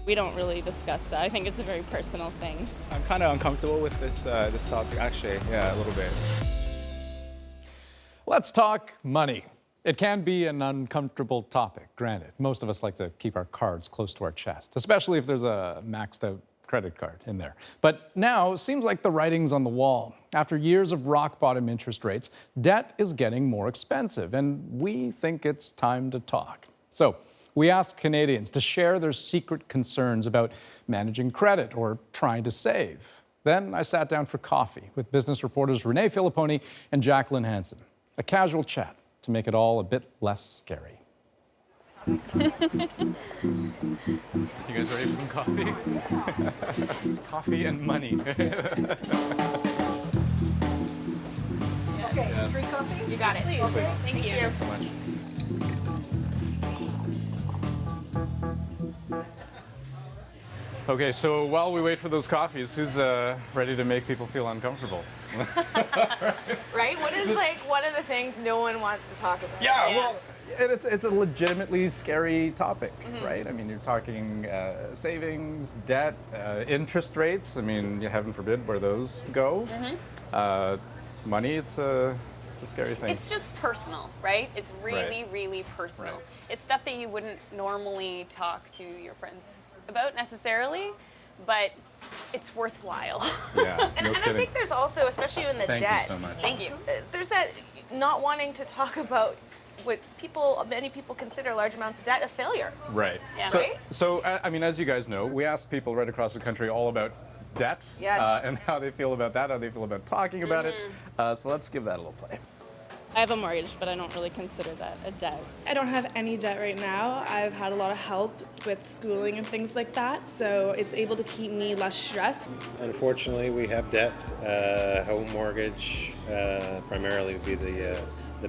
We don't really discuss that. I think it's a very personal thing. I'm kind of uncomfortable with this topic, actually. Yeah, a little bit. Let's talk money. It can be an uncomfortable topic, granted. Most of us like to keep our cards close to our chest, especially if there's a maxed out credit card in there. But now it seems like the writing's on the wall. After years of rock bottom interest rates, debt is getting more expensive, and we think it's time to talk. So we asked Canadians to share their secret concerns about managing credit or trying to save. Then I sat down for coffee with business reporters Renee, Filiponne, and Jacqueline Hansen. A casual chat to make it all a bit less scary. You guys ready for some coffee? Coffee and money. Okay, free coffee? You got it. Please. Okay. Thank you. Thanks so much. Okay, so while we wait for those coffees, who's ready to make people feel uncomfortable? Right? What is like one of the things no one wants to talk about? Yeah, well, it's a legitimately scary topic, right? I mean, you're talking savings, debt, interest rates. I mean, heaven forbid where those go. Money, it's a scary thing. It's just personal, right? It's really, Right. really personal. Right. It's stuff that you wouldn't normally talk to your friends about necessarily, but it's worthwhile. Yeah, And, no and I kidding. think there's also, especially in the Thank you debt, so much. Thank you. there's that not wanting to talk about what many people consider large amounts of debt a failure. Right. Yeah. So, Right? so, I mean, as you guys know, we asked people right across the country all about debt Yes. and how they feel about that, how they feel about talking about it. So let's give that a little play. I have a mortgage, but I don't really consider that a debt. I don't have any debt right now. I've had a lot of help with schooling and things like that, so it's able to keep me less stressed. Unfortunately, we have debt. Home mortgage primarily would be the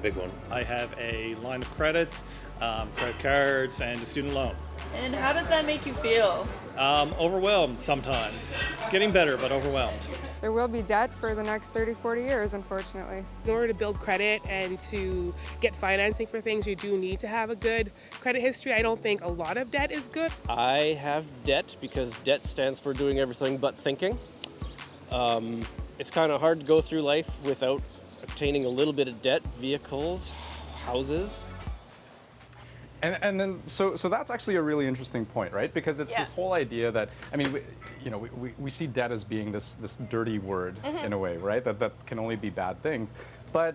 big one. I have a line of credit, credit cards, and a student loan. And how does that make you feel? Overwhelmed sometimes. Getting better, but overwhelmed. There will be debt for the next 30, 40 years, unfortunately. In order to build credit and to get financing for things, you do need to have a good credit history. I don't think a lot of debt is good. I have debt because debt stands for doing everything but thinking. It's kind of hard to go through life without obtaining a little bit of debt, vehicles, houses. And then, so that's actually a really interesting point, right? Because it's this whole idea that, I mean, we see debt as being this dirty word in a way, right? That can only be bad things. But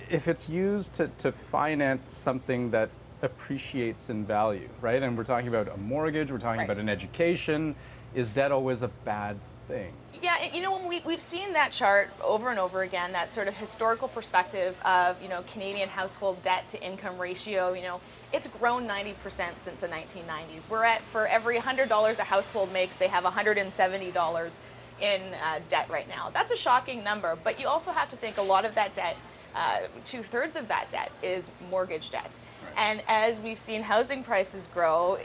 if it's used to finance something that appreciates in value, right? And we're talking about a mortgage, we're talking about an education, is debt always a bad thing? Yeah, you know, when we've seen that chart over and over again, that sort of historical perspective of, Canadian household debt to income ratio, it's grown 90% since the 1990s. We're at, for every $100 a household makes, they have $170 in debt right now. That's a shocking number, but you also have to think a lot of that debt, 2/3 of that debt is mortgage debt. Right. And as we've seen housing prices grow,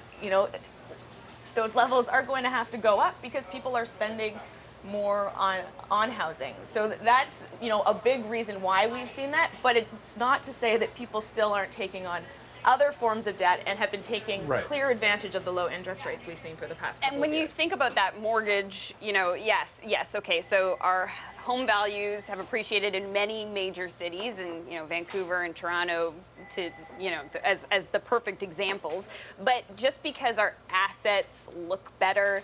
those levels are going to have to go up because people are spending more on housing. So that's, a big reason why we've seen that, but it's not to say that people still aren't taking on other forms of debt and have been taking clear advantage of the low interest rates we've seen for the past couple And when of years. you think about that mortgage, yes, okay, so our home values have appreciated in many major cities, and Vancouver and Toronto to as the perfect examples. But just because our assets look better,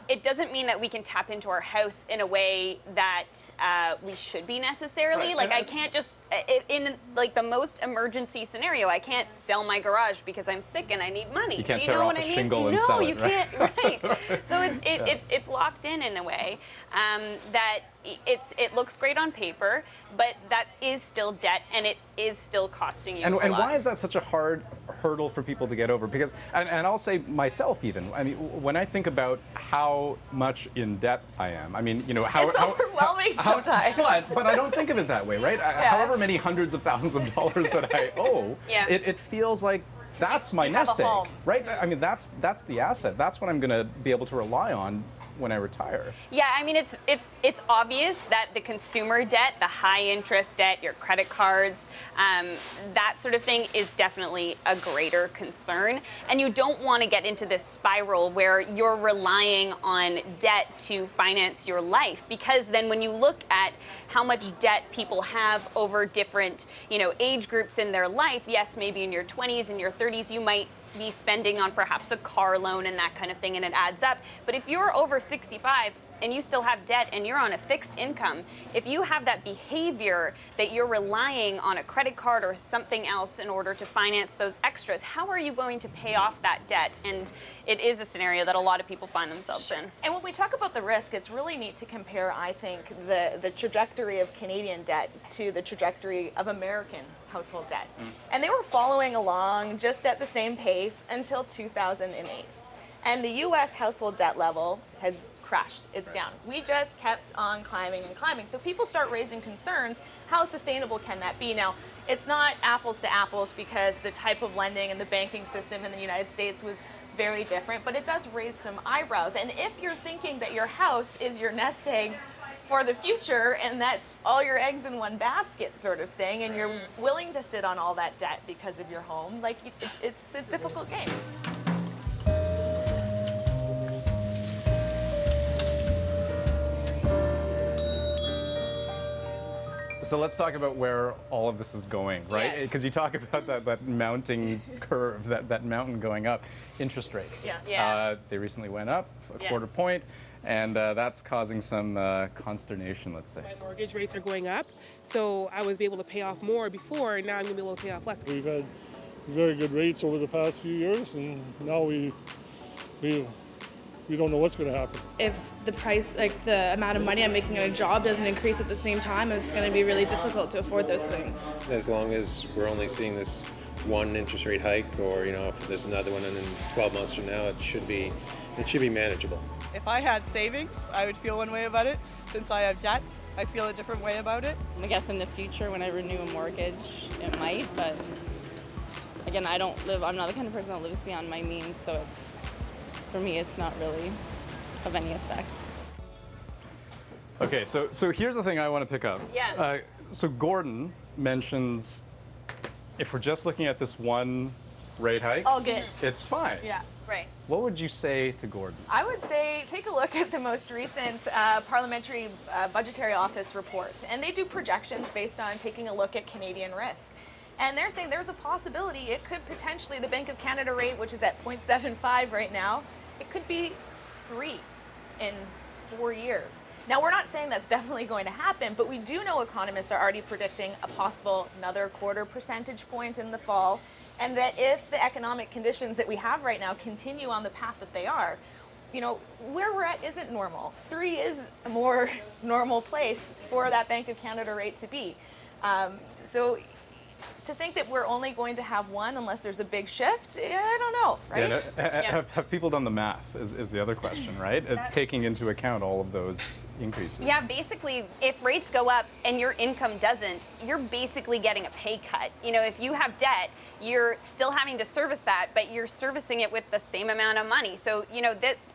it doesn't mean that we can tap into our house in a way that we should be necessarily. Right. Like I can't just in like the most emergency scenario, I can't sell my garage because I'm sick and I need money. You can't Do you tear know off what a I mean? shingle and no, sell it, you right? can't. Right. So it's locked in a way that it looks great on paper, but that is still debt and it is still costing you a lot. And why is that such a hard hurdle for people to get over? Because, and I'll say myself even, I mean, when I think about how much in debt I am, I mean, how... It's overwhelming sometimes. But I don't think of it that way, right? However many hundreds of thousands of dollars that I owe, it feels like That's my you have a nest egg, home. right? I mean, that's the asset. That's what I'm going to be able to rely on when I retire. Yeah, I mean, it's obvious that the consumer debt, the high interest debt, your credit cards, that sort of thing is definitely a greater concern. And you don't want to get into this spiral where you're relying on debt to finance your life, because then when you look at how much debt people have over different, age groups in their life, yes, maybe in your 20s and your 30s, you might be spending on perhaps a car loan and that kind of thing, and it adds up. But if you're over 65 and you still have debt and you're on a fixed income, if you have that behavior that you're relying on a credit card or something else in order to finance those extras, how are you going to pay off that debt? And it is a scenario that a lot of people find themselves in. And when we talk about the risk, it's really neat to compare, I think, the trajectory of Canadian debt to the trajectory of American household debt. And they were following along just at the same pace until 2008. And the US household debt level has crashed. It's down. We just kept on climbing and climbing. So people start raising concerns. How sustainable can that be? Now, it's not apples to apples because the type of lending and the banking system in the United States was very different, but it does raise some eyebrows. And if you're thinking that your house is your nest egg for the future and that's all your eggs in one basket sort of thing, and you're willing to sit on all that debt because of your home, like it's a difficult game. So let's talk about where all of this is going, right? Yes. Because you talk about that mounting curve, that mountain going up. Interest rates. Yes. Yeah. They recently went up a Yes. quarter point, and that's causing some consternation, let's say. My mortgage rates are going up, so I was able to pay off more before, and now I'm going to be able to pay off less. We've had very good rates over the past few years, and now we don't know what's going to happen. If the price, like the amount of money I'm making at a job doesn't increase at the same time, it's going to be really difficult to afford those things. As long as we're only seeing this one interest rate hike, or if there's another one, and then 12 months from now, it should be manageable. If I had savings, I would feel one way about it. Since I have debt, I feel a different way about it. I guess in the future when I renew a mortgage, it might, but again, I'm not the kind of person that lives beyond my means, so for me, it's not really of any effect. Okay, so here's the thing I want to pick up. Yeah. So Gordon mentions if we're just looking at this one rate hike, All good. it's fine. Yeah, right. What would you say to Gordon? I would say take a look at the most recent Parliamentary Budgetary Office report, and they do projections based on taking a look at Canadian risk. And they're saying there's a possibility it could potentially, the Bank of Canada rate, which is at 0.75 right now, it could be 3 in 4 years. Now, we're not saying that's definitely going to happen, but we do know economists are already predicting a possible another 0.25 percentage point in the fall, and that if the economic conditions that we have right now continue on the path that they are, where we're at isn't normal. 3 is a more normal place for that Bank of Canada rate to be. So to think that we're only going to have one unless there's a big shift, I don't know, right? Yeah, have people done the math is the other question, right? Taking into account all of those increases. Yeah, basically, if rates go up and your income doesn't, you're basically getting a pay cut. If you have debt, you're still having to service that, but you're servicing it with the same amount of money. So,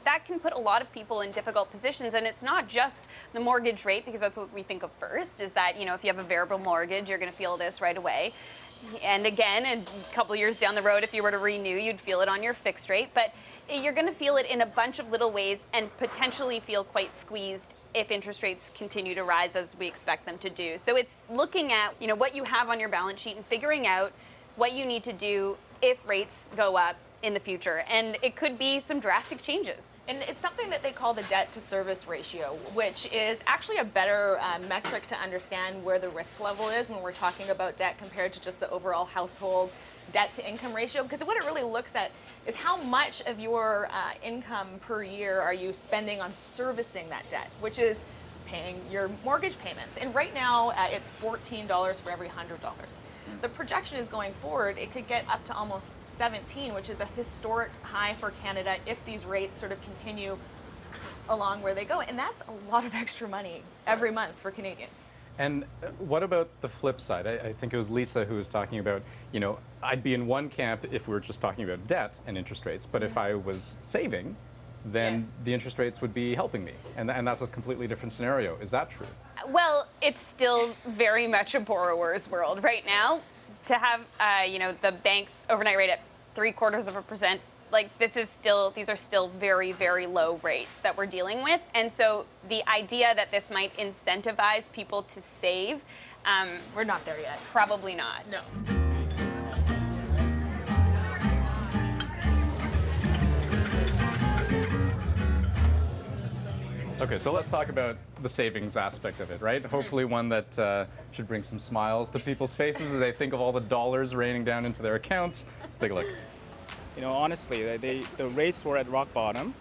that can put a lot of people in difficult positions. And it's not just the mortgage rate, because that's what we think of first, is that, if you have a variable mortgage, you're going to feel this right away. And again, a couple years down the road, if you were to renew, you'd feel it on your fixed rate. But you're going to feel it in a bunch of little ways and potentially feel quite squeezed if interest rates continue to rise as we expect them to do. So it's looking at, what you have on your balance sheet and figuring out what you need to do if rates go up in the future. And it could be some drastic changes. And it's something that they call the debt to service ratio, which is actually a better metric to understand where the risk level is when we're talking about debt compared to just the overall household debt to income ratio. Because what it really looks at is how much of your income per year are you spending on servicing that debt, which is paying your mortgage payments. And right now it's $14 for every $100. The projection is going forward, it could get up to almost 17, which is a historic high for Canada if these rates sort of continue along where they go. And that's a lot of extra money every month for Canadians. And what about the flip side? I think it was Lisa who was talking about, I'd be in one camp if we were just talking about debt and interest rates, but if I was saving, then the interest rates would be helping me. And that's a completely different scenario. Is that true? Well, it's still very much a borrower's world right now. To have, the bank's overnight rate at 0.75%, these are still very, very low rates that we're dealing with. And so the idea that this might incentivize people to save, we're not there yet. Probably not. No. Okay, so let's talk about the savings aspect of it, right? Hopefully one that should bring some smiles to people's faces as they think of all the dollars raining down into their accounts. Let's take a look. Honestly, the rates were at rock bottom.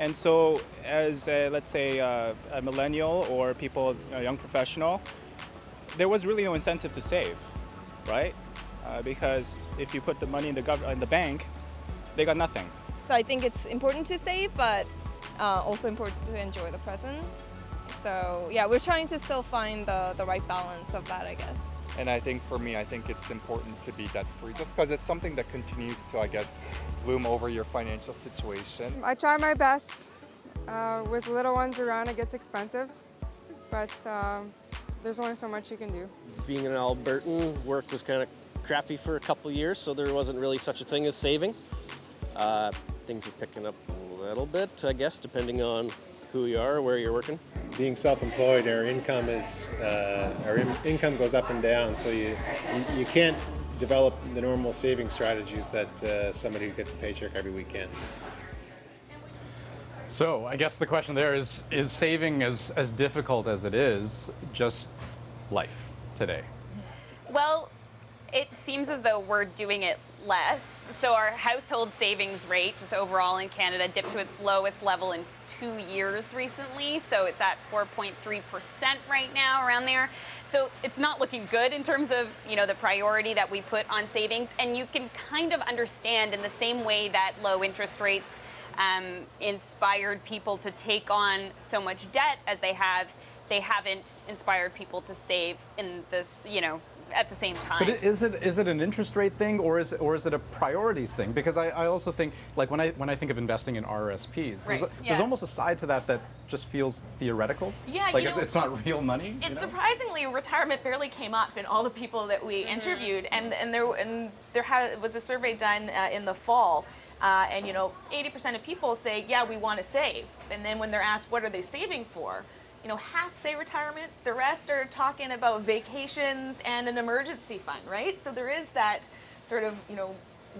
And so as, let's say, a millennial or people, a young professional, there was really no incentive to save, right? Because if you put the money in the bank, they got nothing. So I think it's important to save, but also important to enjoy the present. So yeah, we're trying to still find the right balance of that, I guess. And I think for me, I think it's important to be debt-free just because it's something that continues to, I guess, loom over your financial situation. I try my best. With little ones around, it gets expensive, but there's only so much you can do. Being an Albertan, work was kind of crappy for a couple years, so there wasn't really such a thing as saving. Things are picking up a little bit, I guess, depending on who you are, where you're working. Being self-employed, our income goes up and down, so you can't develop the normal saving strategies that somebody who gets a paycheck every week can. So I guess the question there is saving as difficult as it is, just life today? Well, it seems as though we're doing it less. So our household savings rate, just overall in Canada, dipped to its lowest level in 2 years recently. So it's at 4.3% right now, around there. So it's not looking good in terms of, the priority that we put on savings. And you can kind of understand in the same way that low interest rates inspired people to take on so much debt as they haven't inspired people to save in this, at the same time. But is it an interest rate thing, or is it a priorities thing? Because I also think, like when I think of investing in RRSPs, there's almost a side to that just feels theoretical. Yeah, like it's not real money. It's surprisingly, retirement barely came up in all the people that we interviewed, and there was a survey done in the fall. And 80% of people say, yeah, we want to save. And then when they're asked what are they saving for, half say retirement. The rest are talking about vacations and an emergency fund, right? So there is that sort of,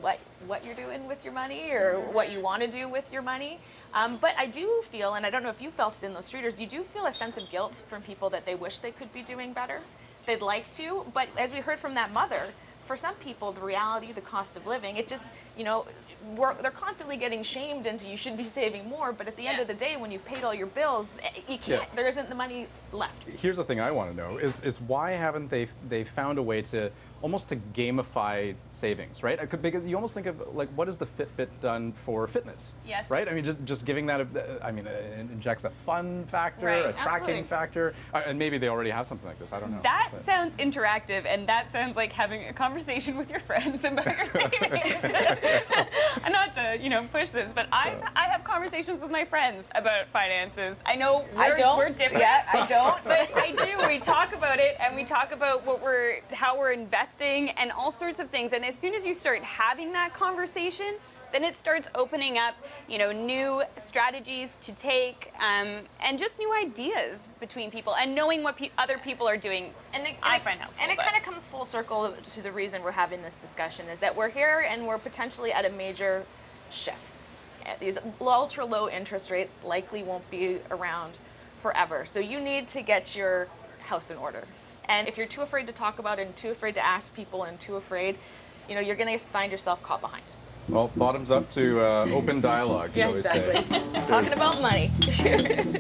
what you're doing with your money or what you want to do with your money. But I do feel, and I don't know if you felt it in those streeters, you do feel a sense of guilt from people that they wish they could be doing better. They'd like to, but as we heard from that mother, for some people, the reality, the cost of living, it just, they're constantly getting shamed into you should be saving more, but at the end of the day, when you've paid all your bills, you can't, there isn't the money left. Here's the thing I want to know is why haven't they found a way to almost to gamify savings, right? Because you almost think of like, what has the Fitbit done for fitness? Yes. Right? I mean, just giving that, it injects a fun factor, a tracking factor, and maybe they already have something like this, I don't know. That sounds interactive, and that sounds like having a conversation with your friends about your savings. Not to, push this, but I have conversations with my friends about finances. I know we're different. Yeah, I don't. But I do. We talk about it, and we talk about how we're investing and all sorts of things. And as soon as you start having that conversation, then it starts opening up, new strategies to take, and just new ideas between people, and knowing what other people are doing. I find helpful. And it kind of comes full circle to the reason we're having this discussion is that we're here and we're potentially at a major shift. These ultra low interest rates likely won't be around forever. So you need to get your house in order. And if you're too afraid to talk about it and too afraid to ask people and too afraid, you're going to find yourself caught behind. Well, bottoms up to open dialogue, Yeah, shall we say. exactly. Talking about money. Cheers.